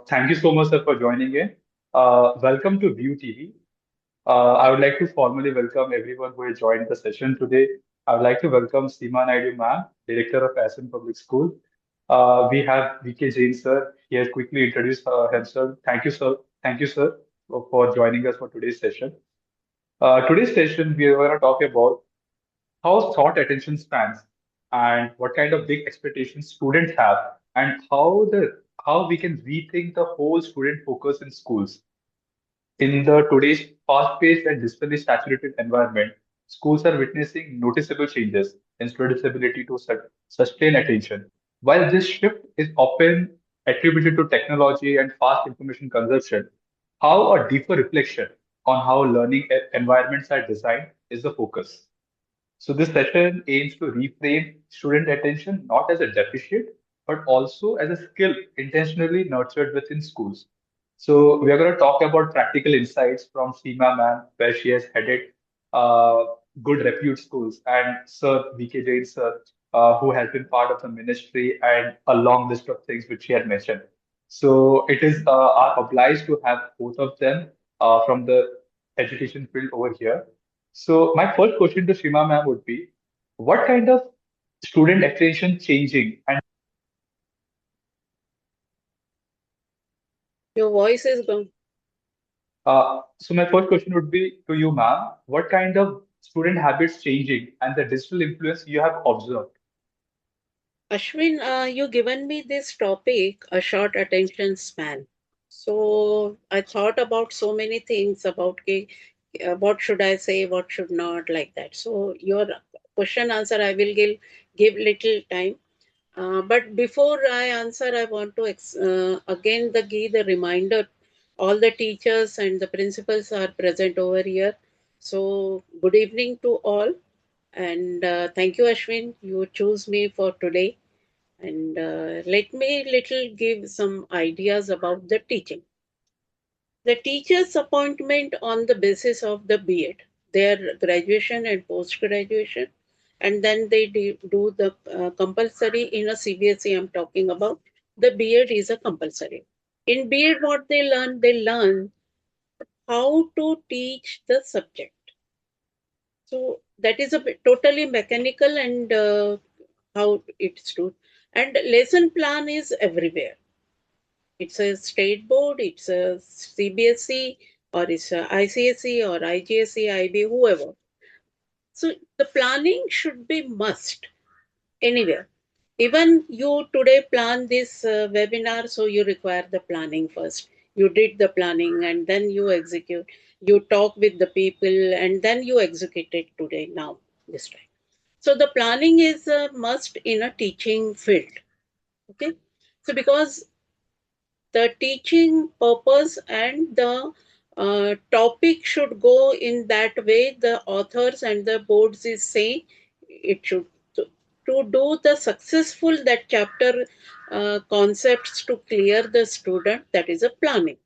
Thank you so much, sir, for joining in. Welcome to View TV. I would like to formally welcome everyone who has joined the session today. I would like to welcome Seema Naidu, ma'am, Director of Aspen Public School. We have VK Jain, sir. He has quickly introduced himself. Thank you, sir. Thank you, sir, for joining us for today's session. Today's session, we are going to talk about how short attention spans and what kind of big expectations students have, and how we can rethink the whole student focus in schools. In the today's fast-paced and digitally saturated environment, schools are witnessing noticeable changes in students' ability to sustain attention. While this shift is often attributed to technology and fast information consumption, how a deeper reflection on how learning environments are designed is the focus. So this session aims to reframe student attention not as a deficit, but also as a skill intentionally nurtured within schools. So we are going to talk about practical insights from Seema ma'am, where she has headed uh, good repute schools, and Sir VK Jain sir, who has been part of the ministry, and a long list of things which she had mentioned. So it is our obliged to have both of them from the education field over here. So my first question to Shima ma'am would be, what kind of student attention changing? And Your voice is gone. so my first question would be to you, ma'am, what kind of student habits changing and the digital influence you have observed? Ashwin, you given me this topic, a short attention span. So I thought about so many things about what should I say, what should not, like that. So your question answer, I will give little time. But before I answer, I want to again give the reminder. All the teachers and the principals are present over here. So good evening to all, and thank you, Ashwin. You choose me for today, and let me little give some ideas about the teaching. The teacher's appointment on the basis of the B.Ed, their graduation and post graduation, and then they do the compulsory in a CBSE. I'm talking about the B.Ed is a compulsory. In B.Ed, what they learn how to teach the subject. So that is a bit totally mechanical and how it's do. And lesson plan is everywhere. It's a state board, it's a CBSE, or it's a ICSE or IGSE, IB, whoever. So the planning should be must anywhere. Even you today plan this webinar, so you require the planning first. You did the planning and then you execute. You talk with the people and then you execute it today, now, this time. So the planning is a must in a teaching field. Okay. So because the teaching purpose and the topic should go in that way, the authors and the boards is saying it should to do the successful that chapter concepts to clear the student, that is a planning.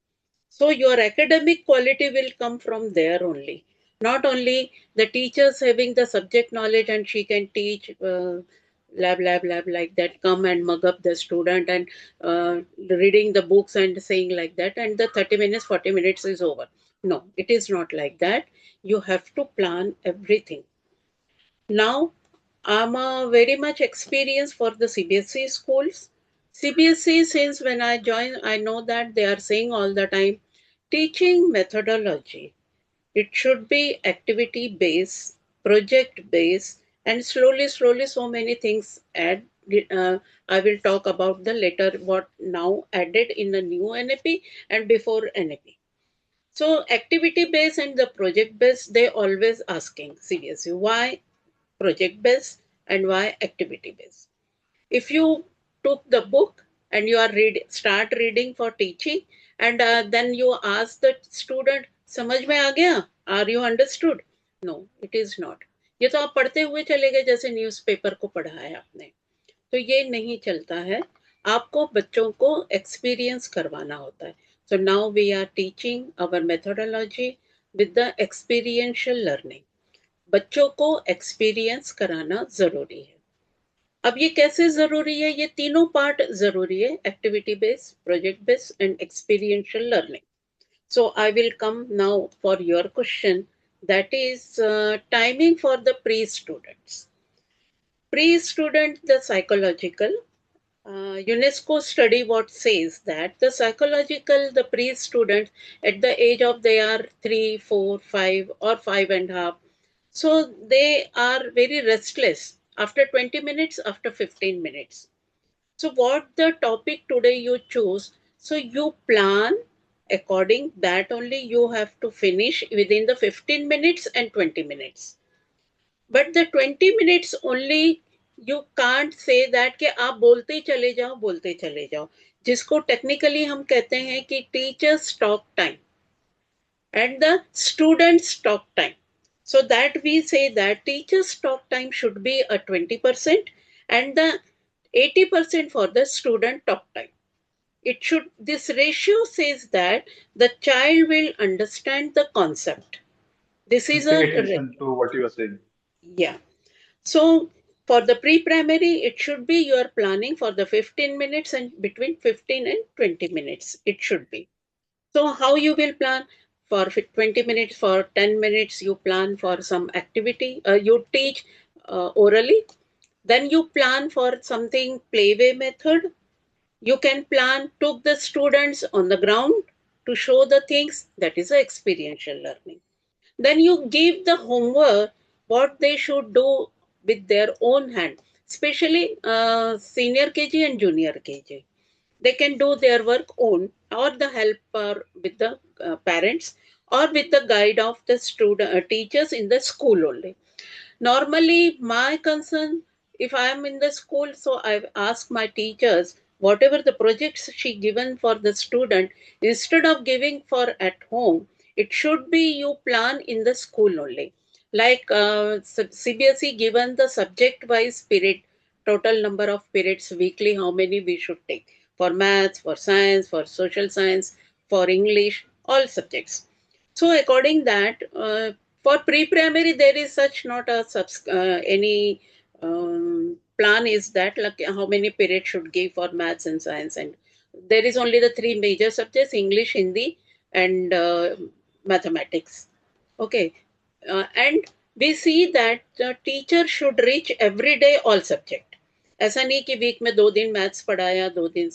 So your academic quality will come from there only. Not only the teachers having the subject knowledge and she can teach lab like that, come and mug up the student and reading the books and saying like that, and the 30 minutes, 40 minutes is over. No, it is not like that. You have to plan everything. Now, I'm very much experienced for the CBSE schools. CBSE, since when I joined, I know that they are saying all the time teaching methodology. It should be activity based, project based, and slowly, so many things add. Uh, I will talk about the later what now added in the new NAP and before NAP. So activity based and the project based, they always asking seriously why project based and why activity based. If you took the book and you are start reading for teaching, and then you ask the student समझ में आ गया, are you understood? No, it is not. ये तो आप पढ़ते हुए चले गए जैसे न्यूज़पेपर को पढ़ा है आपने, तो ये नहीं चलता है। आपको बच्चों को एक्सपीरियंस करवाना होता है। So now we are teaching our methodology with the experiential learning. बच्चों को एक्सपीरियंस कराना जरूरी है। अब ये कैसे जरूरी है? ये तीनों पार्ट जरूरी है: activity based, project based and experiential learning. So I will come now for your question, that is timing for the pre-students. Pre-student, the psychological. UNESCO study what says that the psychological, the pre-students at the age of they are 3, 4, 5 or 5.5. So they are very restless after 20 minutes, after 15 minutes. So what the topic today you choose, so you plan according that only you have to finish within the 15 minutes and 20 minutes. But the 20 minutes only you can't say that कि आप बोलते चले जाओ, जिसको technically हम कहते हैं कि teachers talk time and the students talk time. So that we say that teachers talk time should be a 20% and the 80% for the student talk time. It should, this ratio says that the child will understand the concept. This is And pay a attention to what you are saying. yeah. So for the pre-primary, it should be you are planning for the 15 minutes and between 15 and 20 minutes. It should be. So how you will plan? For 20 minutes, for 10 minutes, you plan for some activity. You teach orally. Then you plan for something playway method. You can plan took the students on the ground to show the things. That is a experiential learning. Then you give the homework what they should do with their own hand, especially senior KG and junior KG. They can do their work own or the help with the parents or with the guide of the student teachers in the school only. Normally, my concern, if I am in the school, so I ask my teachers, whatever the projects she given for the student, instead of giving for at home, it should be you plan in the school only. Like CBSE given the subject-wise period, total number of periods weekly, how many we should take for maths, for science, for social science, for English, all subjects. So according that, for pre-primary, there is such not a any plan is that like how many periods should give for maths and science, and there is only the three major subjects: English, Hindi, and mathematics. Okay, and we see that the teacher should reach every day all subject. ऐसा नहीं कि week में 2 दिन maths पढ़ाया, 2 दिन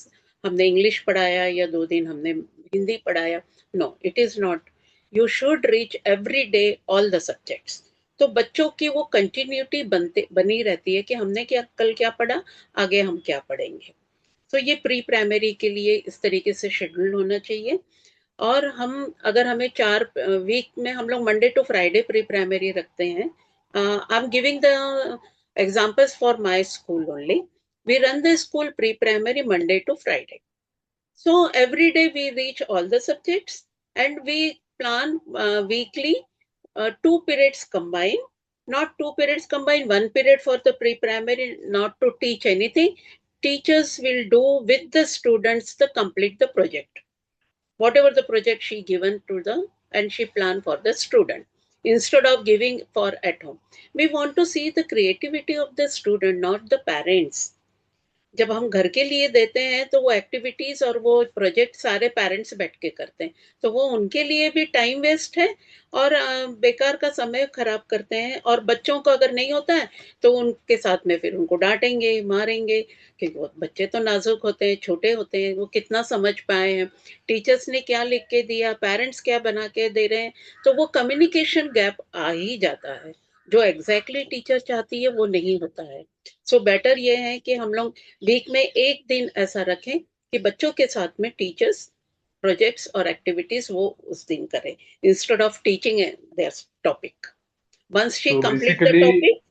हमने English पढ़ाया या 2 दिन हमने हिंदी पढ़ाया. No, it is not. You should reach every day all the subjects. तो बच्चों की वो कंटिन्यूटी बनते बनी रहती है कि हमने क्या कल क्या पढ़ा, आगे हम क्या पढ़ेंगे. तो ये प्री प्राइमरी के लिए इस तरीके से शेड्यूल होना चाहिए. और हम अगर हमें 4 वीक में हम लोग Monday to Friday pre primary रखते हैं. I am giving the examples for my school only. We run the school pre primary Monday to Friday. So every day we reach all the subjects and we plan weekly 2 periods combine. Not 2 periods combine, 1 period for the pre-primary, not to teach anything. Teachers will do with the students to complete the project, whatever the project she given to the and she plan for the student instead of giving for at home. We want to see the creativity of the student, not the parents. जब हम घर के लिए देते हैं तो वो activities और वो प्रोजेक्ट सारे पेरेंट्स बैठ के करते हैं, तो वो उनके लिए भी टाइम वेस्ट है और बेकार का समय खराब करते हैं. और बच्चों को अगर नहीं होता है तो उनके साथ में फिर उनको डांटेंगे, मारेंगे, क्योंकि वो बच्चे तो नाजुक होते हैं, छोटे होते हैं, वो कितना समझ पाए हैं, टीचर्स ने क्या लिख के दिया, पेरेंट्स क्या बना के दे रहे हैं. तो वो कम्युनिकेशन गैप आ ही जाता है. जो एग्जैक्टली टीचर चाहती है वो नहीं होता है. सो बेटर ये है कि हम लोग वीक में एक दिन ऐसा रखें कि बच्चों के साथ में टीचर्स प्रोजेक्ट्स और एक्टिविटीज वो उस दिन करें instead of teaching their topic. Once she So complete the basically, topic.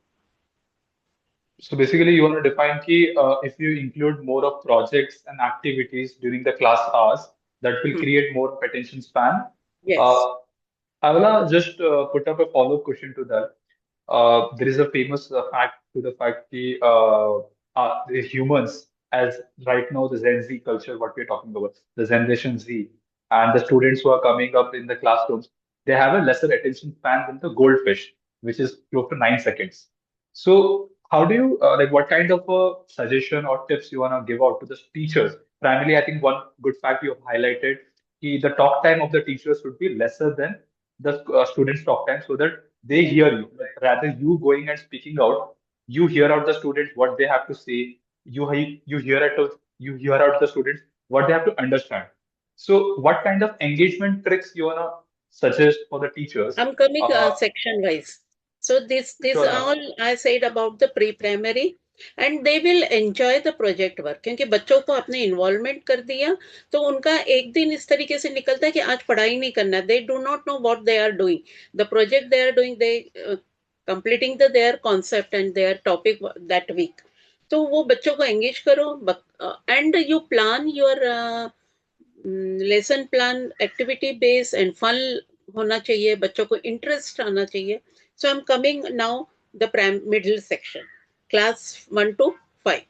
so basically, you want to define key if you include more of projects and activities during the class hours, that will create more of attention span. Yes. Uh, I will just put up a follow-up question to that. There is a famous fact to the fact the humans, as right now the Gen Z culture, what we're talking about, the Generation Z, and the students who are coming up in the classrooms, they have a lesser attention span than the goldfish, which is close to 9 seconds. So how do you like what kind of a suggestion or tips you want to give out to the teachers? Primarily, I think one good fact you have highlighted the talk time of the teachers should be lesser than the students' talk time so that they Right. hear you. Like, rather, you going and speaking out, you hear out the students what they have to say. You hear you hear out the students what they have to understand. So, what kind of engagement tricks you wanna suggest for the teachers? I'm coming Uh, section wise. So this sure, ma'am. all I said about the pre-primary, and they will enjoy the project work क्योंकि बच्चों को अपने involvement कर दिया तो उनका एक दिन इस तरीके से निकलता है कि आज पढ़ाई नहीं करना. They do not know what they are doing. The project they are doing, they completing their concept and their topic that week. तो वो बच्चों को एंगेज करो and you plan your lesson plan activity base and fun होना चाहिए, बच्चों को interest आना चाहिए. So I am coming now the middle section, class 1 to 5.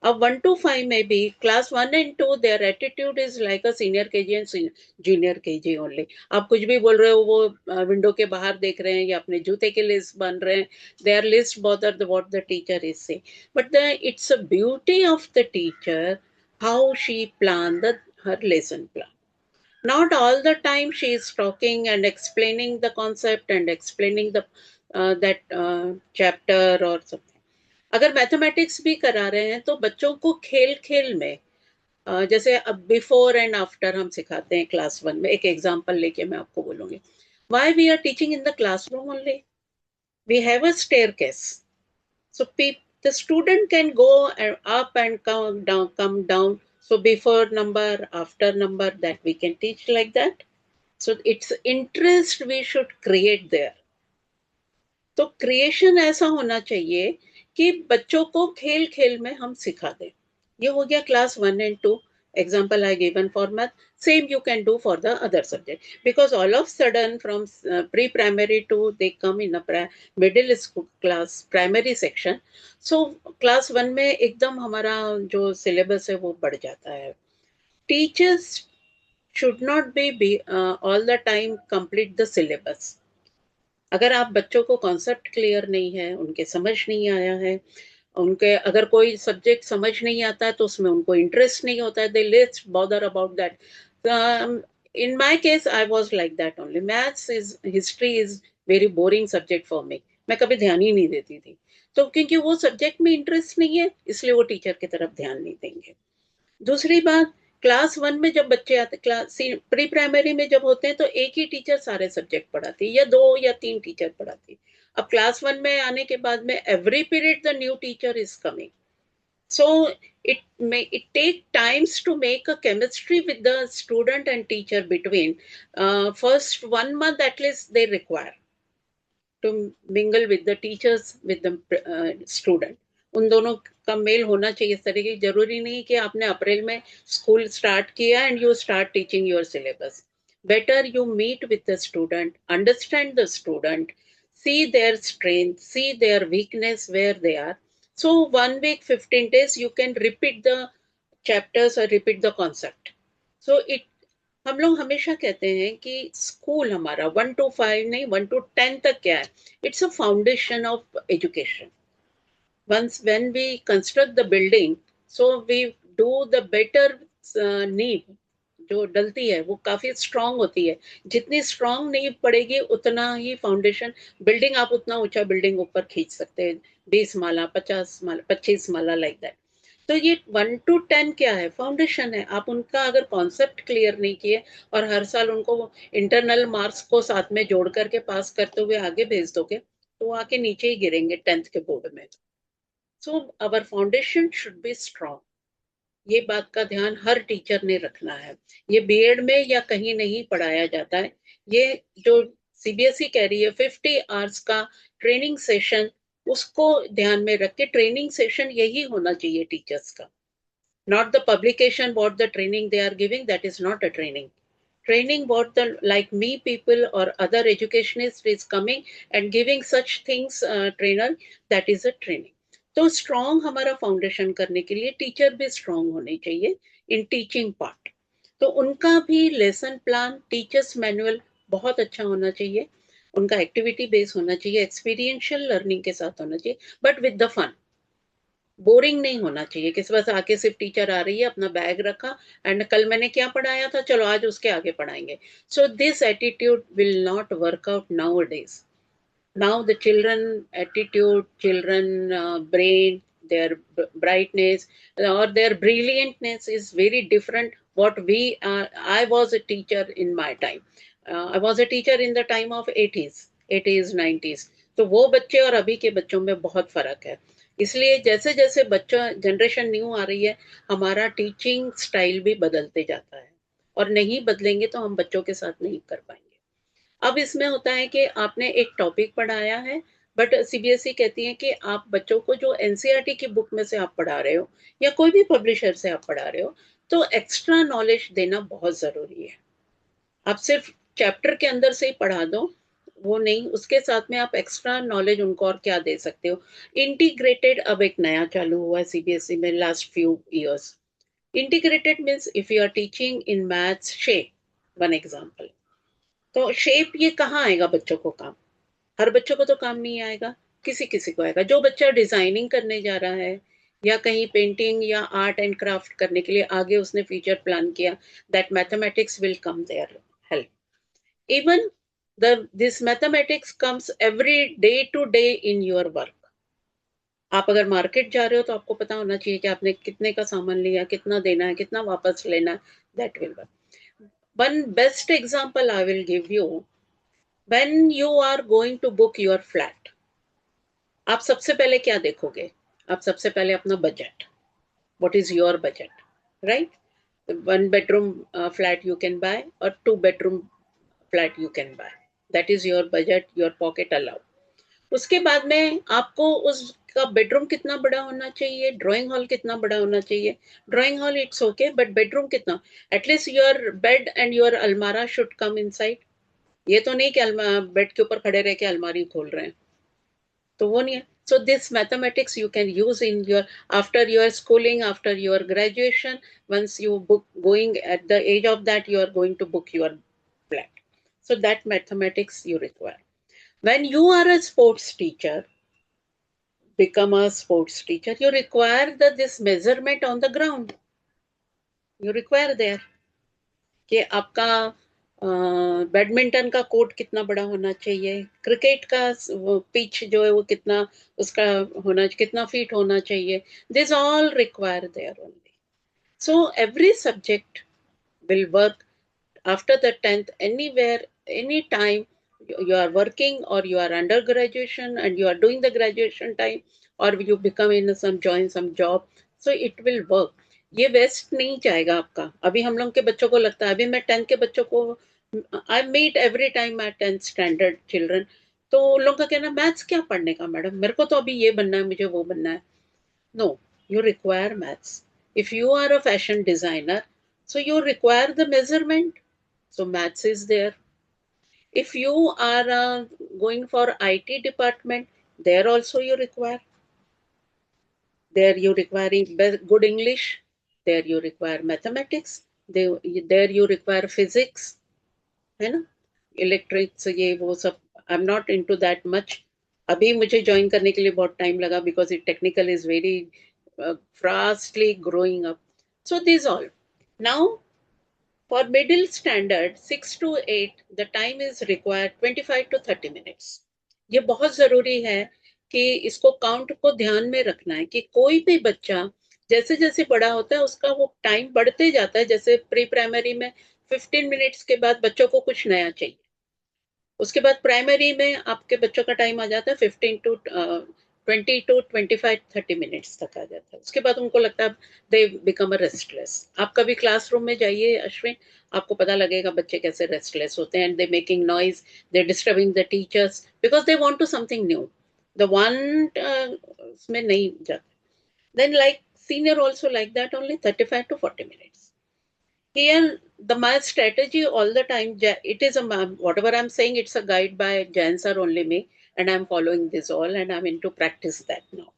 अब 1 to 5 में भी class 1 and 2 their attitude is like a senior KG and junior KG only. आप कुछ भी बोल रहे हो, वो विंडो के बाहर देख रहे हैं या अपने जूते के लिस्ट बन रहे हैं. They are least bother what the teacher is say. But the it's a beauty of the teacher how she planned her lesson plan. Not all the time she is talking and explaining the concept and explaining the that chapter or something. अगर mathematics भी करा रहे हैं तो बच्चों को खेल खेल में जैसे अब बिफोर एंड आफ्टर हम सिखाते हैं क्लास 1 में. एक एग्जांपल लेके मैं आपको बोलूंगी. Why we are teaching in the classroom only? We have a staircase. So the student can go up and come down. So before number, after number, that we can teach like that. So it's interest we should create there. तो creation ऐसा होना चाहिए कि बच्चों को खेल खेल में हम सिखा दें. ये हो गया class 1 and 2. Example I given for math. Same you can do for the other subject. Because all of sudden from pre-primary to they come in a middle school class, primary section. So class 1 में एकदम हमारा जो syllabus है वो बढ़ जाता है. Teachers should not be all the time complete the syllabus. अगर आप बच्चों को कॉन्सेप्ट क्लियर नहीं है, उनके समझ नहीं आया है, उनके अगर कोई सब्जेक्ट समझ नहीं आता तो उसमें उनको इंटरेस्ट नहीं होता है, they let's bother about that. In my case I was like that only. Maths is history is very boring subject for me. मैं कभी ध्यान ही नहीं देती थी. तो क्योंकि वो सब्जेक्ट में इंटरेस्ट नहीं है इसलिए वो टीचर की तरफ ध्यान नहीं देंगे. दूसरी बात, क्लास 1 में जब बच्चे आते, क्लास प्री प्राइमरी में जब होते हैं तो एक ही टीचर सारे सब्जेक्ट पढ़ाती है या 2 या 3 टीचर पढ़ाती है. अब क्लास 1 में आने के बाद में every period the new teacher is coming. So it take times to make a chemistry with the student and teacher between. First 1 month at least they require to mingle with the teachers with the student. उन दोनों का mail होना चाहिए. इस तरीके की जरूरी नहीं कि आपने अप्रैल में स्कूल स्टार्ट किया and you start teaching your syllabus. Better you meet with the student, understand the student, see their strength, see their weakness where they are. So 1 week, 15 days, you can repeat the chapters or repeat the concept. So हम लोग हमेशा कहते हैं कि school हमारा 1 to 5 नहीं, 1 to 10 तक क्या है? It's a foundation of education. Once when we construct the building, so we do the better नींव जो डलती है वो काफी स्ट्रांग होती है. जितनी स्ट्रांग नींव पड़ेगी उतना ही फाउंडेशन, बिल्डिंग आप उतना ऊंचा बिल्डिंग ऊपर खींच सकते हैं, 20 माला, 50 माला, 25 माला, लाइक दैट. तो ये 1 to 10 क्या है? फाउंडेशन है. आप उनका अगर कॉन्सेप्ट क्लियर नहीं किए और हर साल उनको इंटरनल मार्क्स को साथ में जोड़ करके पास करते हुए आगे भेज दोगे तो वो आके नीचे ही गिरेंगे 10th के बोर्ड में. So our foundation should be strong. ये बात का ध्यान हर टीचर ने रखना है. ये बीएड में या कहीं नहीं पढ़ाया जाता है. ये जो सीबीएसई कह रही है 50 आवर्स का ट्रेनिंग सेशन, उसको ध्यान में रख के ट्रेनिंग सेशन यही होना चाहिए टीचर्स का. Not the publication what the training they are giving, that is not a training. Training what the like me people or other educationist is coming and giving such things trainer, that is a training. तो strong हमारा foundation करने के लिए teacher भी strong होने चाहिए in teaching part. तो उनका भी लेसन प्लान, टीचर्स मैनुअल बहुत अच्छा होना चाहिए. उनका एक्टिविटी बेस होना चाहिए, एक्सपीरियंशियल लर्निंग के साथ होना चाहिए, but with the fun. Boring नहीं होना चाहिए कि बस आके सिर्फ टीचर आ रही है, अपना बैग रखा एंड कल मैंने क्या पढ़ाया था, चलो आज उसके आगे पढ़ाएंगे. So this attitude will not work out now days. Now the children attitude, children brain, their brightness or their brilliantness is very different what we I was a teacher in my time. I was a teacher in the time of 80s 90s. तो वो बच्चे और अभी के बच्चों में बहुत फर्क है. इसलिए जैसे जैसे बच्चा जनरेशन न्यू आ रही है, हमारा टीचिंग स्टाइल भी बदलते जाता है, और नहीं बदलेंगे तो हम बच्चों के साथ नहीं कर पाएंगे. अब इसमें होता है कि आपने एक टॉपिक पढ़ाया है, बट सीबीएसई कहती है कि आप बच्चों को जो एनसीईआरटी की बुक में से आप पढ़ा रहे हो या कोई भी पब्लिशर से आप पढ़ा रहे हो, तो एक्स्ट्रा नॉलेज देना बहुत जरूरी है. आप सिर्फ चैप्टर के अंदर से ही पढ़ा दो, वो नहीं, उसके साथ में आप एक्स्ट्रा नॉलेज उनको और क्या दे सकते हो. इंटीग्रेटेड अब एक नया चालू हुआ है सीबीएसई में last few years. Integrated means if you are teaching in maths shape, one example, तो शेप ये कहाँ आएगा बच्चों को काम? हर बच्चों को तो काम नहीं आएगा, किसी किसी को आएगा. जो बच्चा डिजाइनिंग करने जा रहा है या कहीं पेंटिंग या आर्ट एंड क्राफ्ट करने के लिए आगे उसने फ्यूचर प्लान किया, that mathematics will come their help. Even the this mathematics comes every day to day in your work. आप अगर मार्केट जा रहे हो तो आपको पता होना चाहिए कि आपने कितने का सामान लिया, कितना देना है, कितना वापस लेना है. That will work. One best example I will give you. when you are going to book your flat, आप सबसे पहले क्या देखोगे? आप सबसे पहले अपना budget. what is your budget, right? One bedroom flat you can buy or two bedroom flat you can buy. That is your budget, your pocket allow. उसके बाद में आपको उसका बेडरूम कितना बड़ा होना चाहिए, ड्राइंग हॉल कितना बड़ा होना चाहिए. Drawing hall it's okay, but bedroom कितना? At least your bed and your अलमारा शुड कम इनसाइड. ये तो नहीं कि बेड के ऊपर खड़े रह के अलमारी खोल रहे हैं, तो वो नहीं है. So this mathematics you can use in your, after your schooling, after your graduation, once you book going at the age of that, you are going to book your flat. So that mathematics you require. When you are a sports teacher, become a sports teacher, you require this measurement on the ground. You require there कि आपका badminton का court कितना बड़ा होना चाहिए, cricket का pitch जो है वो कितना, उसका होना, कितना फीट होना चाहिए. This all require their only. So every subject will work after the 10th anywhere, anytime you are working or you are under graduation and you are doing the graduation time, or you become in some join some job, so it will work. ये waste नहीं जाएगा आपका. अभी हम लोग के बच्चों को लगता है, अभी मैं 10th के बच्चों को, I meet every time my 10th standard children, तो उन लोग का कहना, मैथ्स क्या पढ़ने का मैडम, मेरे को तो अभी ये बनना है, मुझे वो बनना है. No, you require maths. If you are a fashion designer, so you require the measurement. So maths is there. If you are going for IT department, there also you require. There you require good English. There you require mathematics. There you require physics. है ना? Electrics ये वो सब. I'm not into that much. अभी मुझे join करने के लिए बहुत टाइम लगा because it technical is very fastly growing up. So these all. Now for middle standard 6 to 8, the time is required 25 to 30 minutes. ये बहुत जरूरी है कि इसको काउंट को ध्यान में रखना है कि कोई भी बच्चा जैसे जैसे बड़ा होता है उसका वो टाइम बढ़ते जाता है. जैसे प्री प्राइमरी में 15 मिनट्स के बाद बच्चों को कुछ नया चाहिए, उसके बाद प्राइमरी में आपके बच्चों का टाइम आ जाता है 15 टू 20 टू 25 30 मिनट्स तक आ जाता है. उसके बाद उनको लगता है दे बिकम अ रेस्टलेस. आप कभी क्लासरूम में जाइए अश्विन, आपको पता लगेगा बच्चे कैसे रेस्टलेस होते हैं. They making noise, they disturbing the teachers because they want to something new. The one उसमें नहीं जाता. देन लाइक senior also like that, only 35 to 40 minutes. Here the my strategy all the time, it is a, whatever I'm saying, it's a guide by Jain sir only me, and I'm following this all and I'm into practice that now.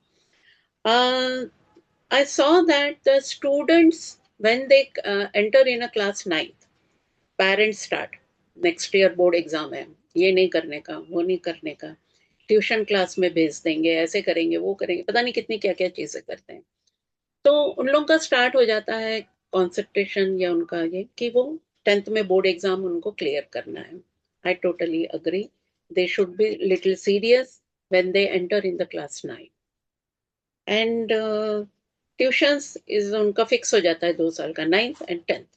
I saw that the students, when they enter in a class 9th, parents start next year board exam है, ये नहीं करने का, वो नहीं करने का. Tuition class में भेज देंगे, ऐसे करेंगे, वो करेंगे, पता नहीं कितनी क्या क्या चीजें करते हैं। तो उन लोगों का स्टार्ट हो जाता है कॉन्सेंट्रेशन या उनका ये कि वो 10th में बोर्ड एग्जाम उनको क्लियर करना है। I totally agree, they should be little serious when they enter in the class 9। And tuitions is उनका फिक्स हो जाता है 2 साल का, 9th and 10th।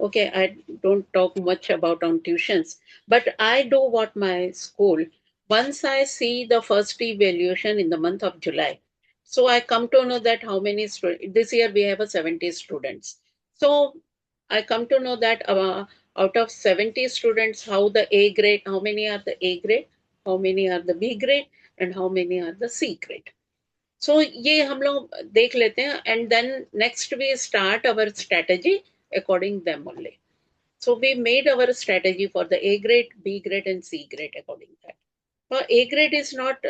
Okay, I don't talk much about on tuitions, but I do what my school. Once I see the first evaluation in the month of July, so I come to know that how many students this year we have a 70 students. So I come to know that out of 70 students, how the A grade, how many are the A grade, how many are the B grade, and how many are the C grade. So ये हम लोग देख लेते हैं, and then next we start our strategy according them only. So we made our strategy for the A grade, B grade, and C grade according to that. For A grade is not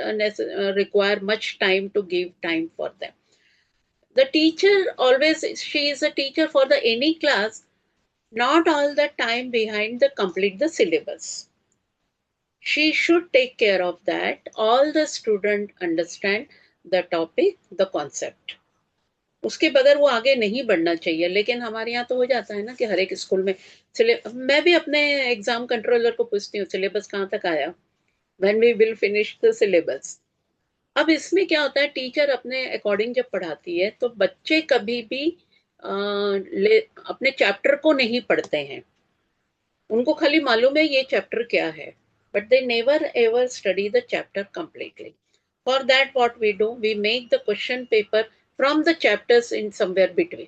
require much time to give time for them. The teacher always, she is a teacher for the any class, not all the time behind the complete the syllabus. She should take care of that. All the student understand the topic, the concept. उसके बगैर वो आगे नहीं बढ़ना चाहिए। लेकिन हमारे यहाँ तो हो जाता है ना कि हर एक स्कूल में मैं भी अपने एग्जाम कंट्रोलर को पूछती हूँ सिलेबस कहाँ तक आया, when we will finish the syllabus. अब इसमें क्या होता है, टीचर अपने अकॉर्डिंग जब पढ़ाती है तो बच्चे कभी भी अपने चैप्टर को नहीं पढ़ते हैं, उनको खाली मालूम है ये चैप्टर क्या है, but they never ever study the chapter completely. For that what we do, we make the question paper from the chapters in somewhere between.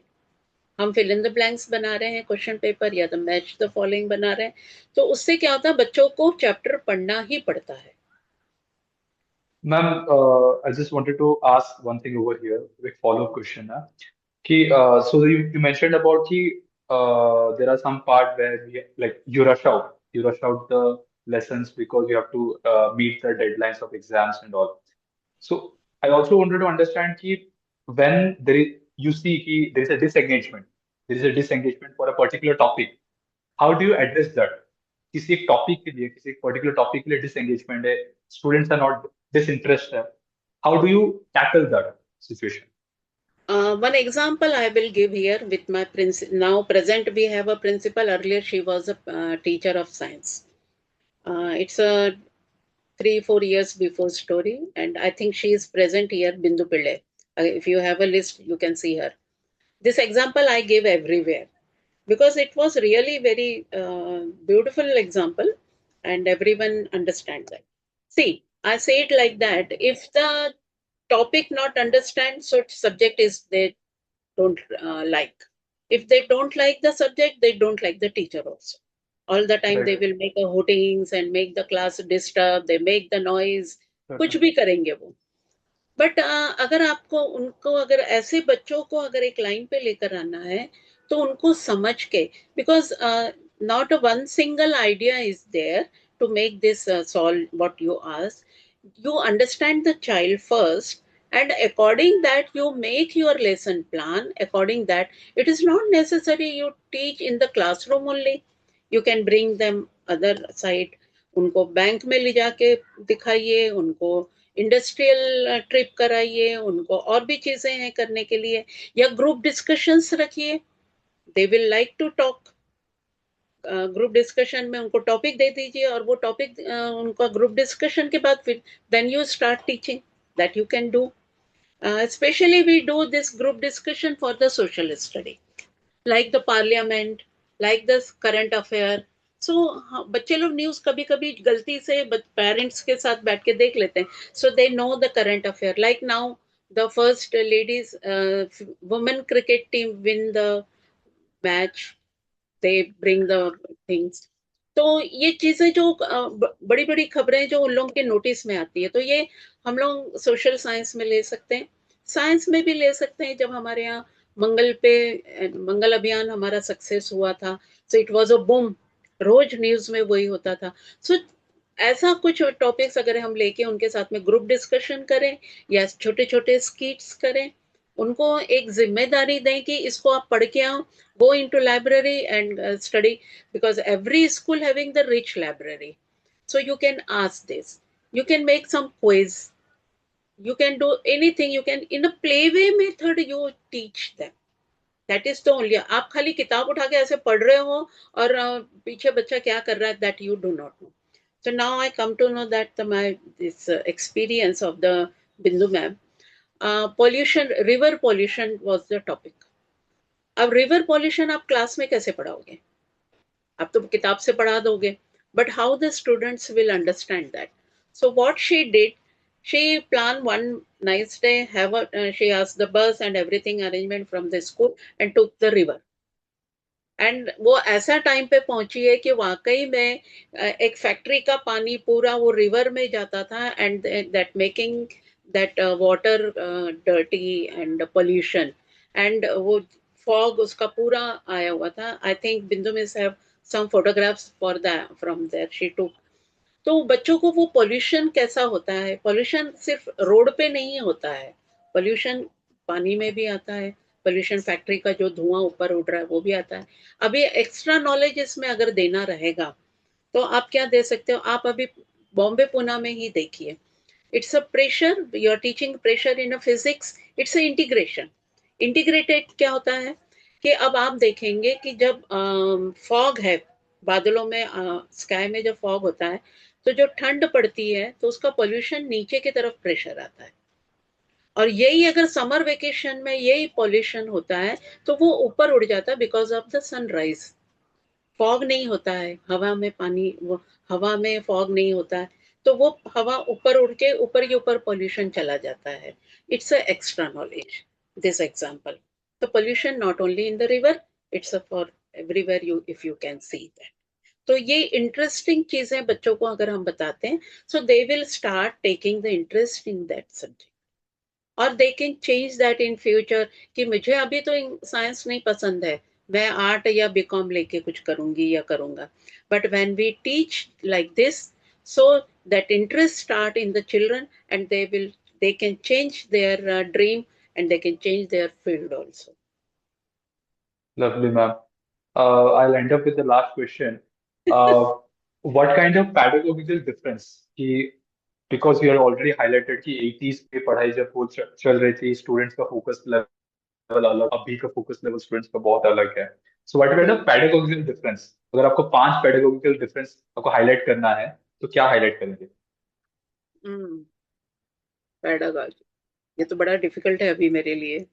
हम फिल इन द ब्लैंक्स बना रहे हैं क्वेश्चन पेपर, या the match the following बना रहे हैं, तो उससे क्या होता है बच्चों को चैप्टर पढ़ना ही पड़ता है। Ma'am, I just wanted to ask one thing over here, quick follow-up question. So you mentioned about there are some part where you rush out the lessons because you have to meet the deadlines of exams and all. So I also wanted to understand when you see there is a disengagement for a particular topic. How do you address that? किसी एक topic के लिए किसी एक particular topic के लिए disengagement है, students are not disinterest है. How do you tackle that situation? One example I will give here with my now present we have a principal. Earlier she was a teacher of science. It's a 3-4 years before story, and I think she is present here, Bindu Pillai. If you have a list, you can see her. This example I give everywhere because it was really very beautiful example, and everyone understand that. See, I say it like that: if the topic not understand, so subject is they don't like. If they don't like the subject, they don't like the teacher also. All the time they Right. will make a hootings and make the class disturb, they make the noise, कुछ Certainly. भी करेंगे वो। But अगर आपको उनको अगर ऐसे बच्चों को अगर एक लाइन पे लेकर आना है तो उनको समझ के, because not one single idea is there to make this solve what you ask. you understand the child first, and according that you make your lesson plan according that. It is not necessary you teach in the classroom only, you can bring them other side, उनको bank में ले जाके दिखाइए, उनको industrial trip कराइए, उनको और भी चीजें हैं करने के लिए, या ग्रुप डिस्कशंस रखिए, they will like to talk. Group discussion में उनको टॉपिक दे दीजिए और वो टॉपिक उनका ग्रुप डिस्कशन के बाद फिर then you start teaching, that you can do. Especially we do this group discussion for the social study, like the parliament, like the current affair. So बच्चे लोग न्यूज कभी कभी गलती से पेरेंट्स के साथ बैठ के देख लेते हैं, so they know the current affair. Like now the first ladies women cricket team win the match, they bring the things. तो ये चीजें जो बड़ी बड़ी खबरें जो उन लोगों के नोटिस में आती है, तो ये हम लोग सोशल साइंस में ले सकते हैं, साइंस में भी ले सकते हैं। जब हमारे यहाँ मंगल पे मंगल अभियान हमारा सक्सेस हुआ था, so it was a boom, रोज न्यूज में वही होता था। सो ऐसा कुछ टॉपिक्स अगर हम लेके उनके साथ में ग्रुप डिस्कशन करें या छोटे छोटे स्किट्स करें, उनको एक जिम्मेदारी दें कि इसको आप पढ़ के आओ, go into library and study, because every school having the rich library, so you can ask this. You can make some quiz. You can do anything. You can, in a playway method, you teach them. That is the only. आप खाली किताब उठा के ऐसे पढ़ रहे हो और पीछे बच्चा क्या कर रहा है, that you do not know. So now I come to know that my this experience of the Bindu ma'am, pollution, river pollution was the topic. अब रिवर पॉल्यूशन आप क्लास में कैसे पढ़ाओगे? आप तो किताब से पढ़ा दोगे, but how the students will understand that? So what she did, she planned one nice day, she asked the bus and everything arrangement from the school and took the river. And वो ऐसा time पे पहुंची है कि वाकई में एक factory का पानी पूरा वो रिवर में जाता था, and that making that water dirty and pollution, and वो फॉग उसका पूरा आया हुआ था. I think Bindu miss have some photographs for that from there she took. तो बच्चों को वो पोल्यूशन कैसा होता है, पोल्यूशन सिर्फ रोड पे नहीं होता है, पोल्यूशन पानी में भी आता है, पोल्यूशन फैक्ट्री का जो धुआं ऊपर उड़ रहा है वो भी आता है. अभी एक्स्ट्रा नॉलेज इसमें अगर देना रहेगा तो आप क्या दे सकते हो? आप अभी बॉम्बे पुणे में ही देखिए, it's a pressure, you are teaching pressure in a physics, it's a integration. Integrated क्या होता है कि अब आप देखेंगे कि जब फॉग है, बादलों में, स्काई में जब फॉग होता है तो जो ठंड पड़ती है तो उसका पोल्यूशन नीचे की तरफ प्रेशर आता है, और यही अगर समर वेकेशन में यही पॉल्यूशन होता है तो वो ऊपर उड़ जाता है because of the sunrise. Fog नहीं होता है हवा में, पानी वो हवा में फॉग नहीं होता है, तो वो हवा ऊपर उड़ के ऊपर के ऊपर पॉल्यूशन चला जाता है. It's a extra knowledge, this example. तो pollution not only in the river, it's for everywhere, you if you can see that. तो ये इंटरेस्टिंग चीजें बच्चों को अगर हम बताते हैं, so they will start taking the interest in that subject, और they can change that in future कि मुझे अभी तो साइंस नहीं पसंद है, मैं आर्ट या बीकॉम लेके कुछ करूंगी या करूंगा. But when we teach like this, so that interest start in the children, and they can change their dream, and they can change their field also. Lovely, ma'am. I'll end up with the last question. Uh, what kind of pedagogical difference कि because you have already highlighted कि 80s पे पढ़ाई जब वो चल रही थी, students का फोकस लेवल अलग, अभी का फोकस लेवल स्टूडेंट्स का बहुत अलग है. So what kind of pedagogical difference, अगर आपको 5 पेडागोगिकल डिफरेंस आपको हाईलाइट करना है तो क्या हाईलाइट करेंगे? पेडागॉजी, ये तो बड़ा डिफिकल्ट है अभी मेरे लिए.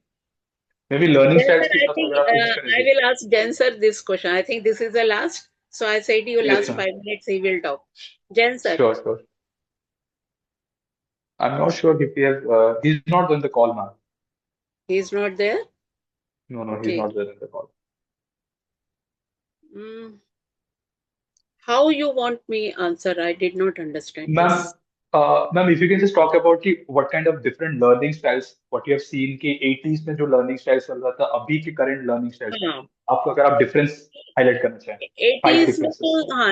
May be learning Yes, sir, styles के I साथ think अगर आप कुछ I करेंगे. will ask Jen sir this question. I think this is the last. So I said you yes last ma'am. 5 minutes he will talk. Jen sir, sure sure. I'm not sure if he has, he's not on the call, ma'am. he's not there. No, no, he's Okay. not there in the call. Mm, how you want me answer? I did not understand Ma'am, this. ma'am, if you can just talk about कि what kind of different learning styles, what you have seen कि 80s में जो learning styles चल रहा था, अभी के current learning styles में, हाँ. आपको अगर आप difference highlight करना चाहें, 5 80s में differences. तो हाँ,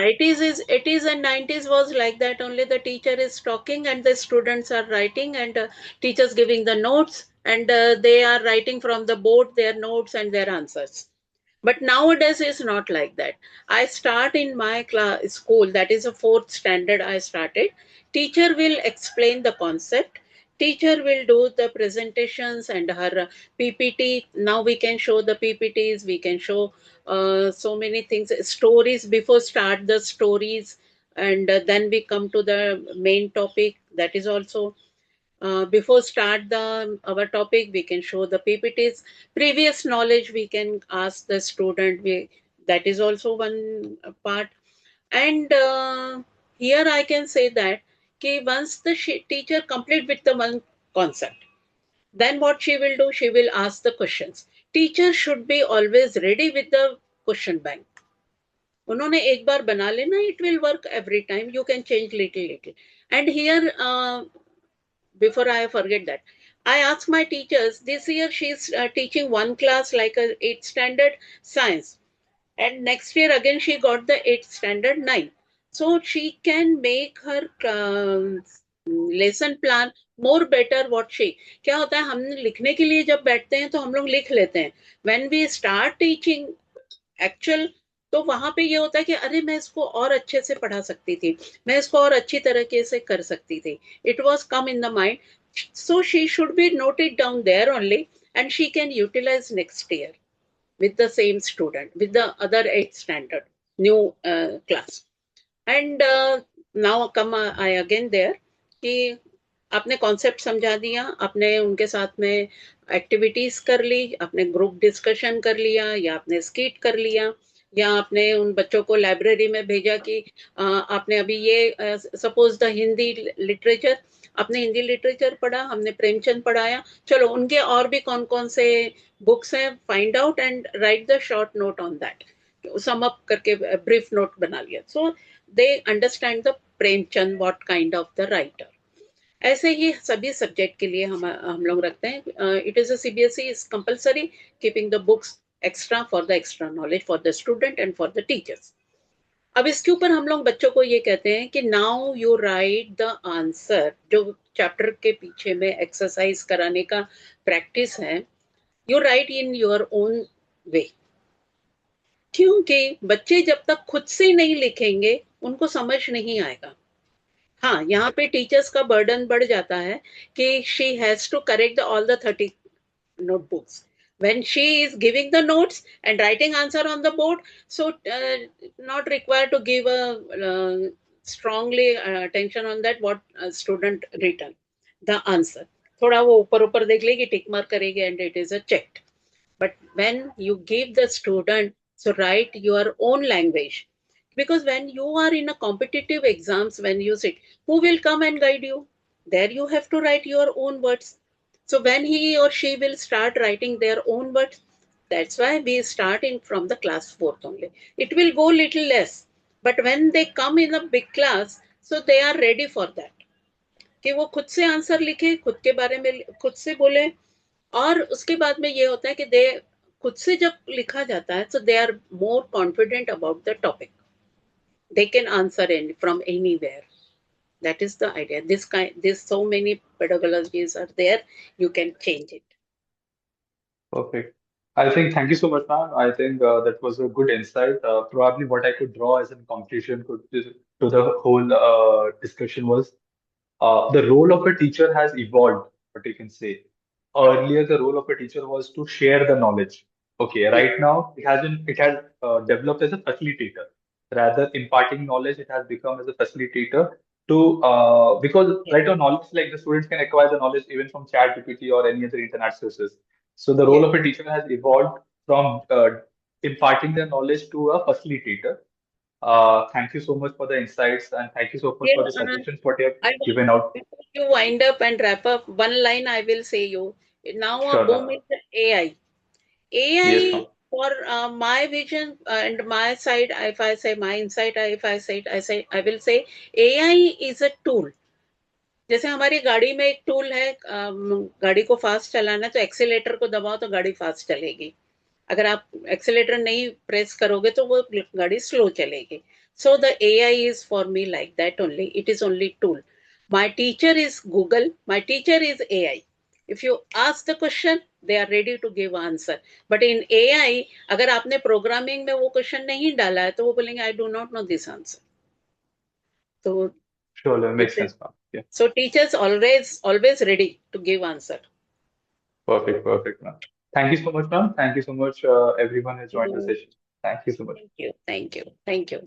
80s and 90s was like that. Only the teacher is talking and the students are writing, and teachers giving the notes, and they are writing from the board their notes and their answers. But nowadays it's not like that. I start in my class school, that is a fourth standard I started. Teacher will explain the concept. Teacher will do the presentations and her PPT. Now we can show the PPTs. We can show so many things, stories before start the stories, and then we come to the main topic. That is also before start the our topic, we can show the ppts, previous knowledge we can ask the student, that is also one part. And here I can say that okay, once the teacher complete with the one concept, then what she will do, she will ask the questions. Teacher should be always ready with the question bank. उन्होंने एक बार बना लेना, it will work every time, you can change little. And here before I forget that, I asked my teachers this year, she's teaching one class like a 8th standard science, and next year again she got the 8th standard 9. So she can make her lesson plan more better. What she, क्या होता है, हम लिखने के लिए जब बैठते हैं तो हम लोग लिख लेते हैं. When we start teaching actual तो वहां पे ये होता है कि अरे मैं इसको और अच्छे से पढ़ा सकती थी, मैं इसको और अच्छी तरीके से कर सकती थी. It was come in the mind. So she should be noted down there only, and she can utilize next year with the same student, with the other 8th standard, new class. And now come I again there कि आपने concept समझा दिया, आपने उनके साथ में activities कर ली, आपने ग्रुप डिस्कशन कर लिया, या आपने स्किट कर लिया, या आपने उन बच्चों को लाइब्रेरी में भेजा कि आपने अभी ये सपोज द हिंदी लिटरेचर, आपने हिंदी लिटरेचर पढ़ा, हमने प्रेमचंद पढ़ाया, चलो उनके और भी कौन कौन से बुक्स हैं, find out and write the short note on that, sum up करके ब्रीफ नोट बना लिया. So they understand the Premchand what kind of the writer. ऐसे ही सभी सब्जेक्ट के लिए हम लोग रखते हैं. It is a CBSE is compulsory keeping the books extra for the extra knowledge for the student and for the teachers. अब इसके ऊपर हम लोग बच्चों को ये कहते हैं कि now you right the answer. जो चैप्टर के पीछे में एक्सरसाइज कराने का प्रैक्टिस है, you right in your own way. क्योंकि बच्चे जब तक खुद से नहीं लिखेंगे उनको समझ नहीं आएगा. हाँ, यहाँ पे टीचर्स का बर्डन बढ़ जाता है कि she has to correct all the 30 notebooks when she is giving the notes and writing answer on the board. So not required to give a strongly attention on that what student written the answer. थोड़ा वो ऊपर ऊपर देख लेगी, tick mark करेगी and it is a checked. But when you give the student, so write your own language, because when you are in a competitive exams, when you sit, who will come and guide you? There you have to write your own words. So when he or she will start writing their own words, that's why we start in from the class 4th only. It will go little less, but when they come in a big class, so they are ready for that, कि वो खुद से answer लिखे, खुद के बारे में खुद से बोले. और उसके बाद में ये होता है कि दे खुद से जब लिखा जाता है, so they are more confident about the topic. They can answer from anywhere. That is the idea. This so many pedagogies are there. You can change it. Perfect. I think thank you so much, ma'am. I think that was a good insight. Probably what I could draw as a conclusion to the whole discussion was the role of a teacher has evolved, what you can say. Earlier, the role of a teacher was to share the knowledge. Okay, Yeah. right now it has developed as a facilitator. Rather imparting knowledge, it has become as a facilitator to because Yeah. right now knowledge, like the students can acquire the knowledge even from ChatGPT or any other internet sources. So the role Yeah. of a teacher has evolved from imparting the knowledge to a facilitator. Thank you so much for the insights and thank you so much Yeah, for the suggestions what you have I want, given out. before you wind up and wrap up, one line I will say you. Now a Sure, boom ma'am. is the AI. Yes, ma'am. AI for my vision and my side, if I say my insight, if I say it, I will say AI is a tool. जैसे हमारी गाड़ी में एक tool है, गाड़ी को fast चलाना है तो एक्सीलेटर को दबाओ तो गाड़ी फास्ट चलेगी. अगर आप एक्सीलेटर नहीं प्रेस करोगे तो वो गाड़ी स्लो चलेगी. So the AI is for me like that only. It is only tool. My teacher is Google, my teacher is AI. If you ask the question, they are ready to give answer. But in AI, अगर आपने programming में वो question नहीं डाला है तो वो बोलेंगे I do not know this answer. तो Sure, that this makes is, sense, ma'am. Yeah, so teachers always ready to give answer. perfect, perfect, ma'am. Thank you so much, ma'am. Thank you so much, everyone who joined the session. Thank you so much. Thank you. Thank you. Thank you.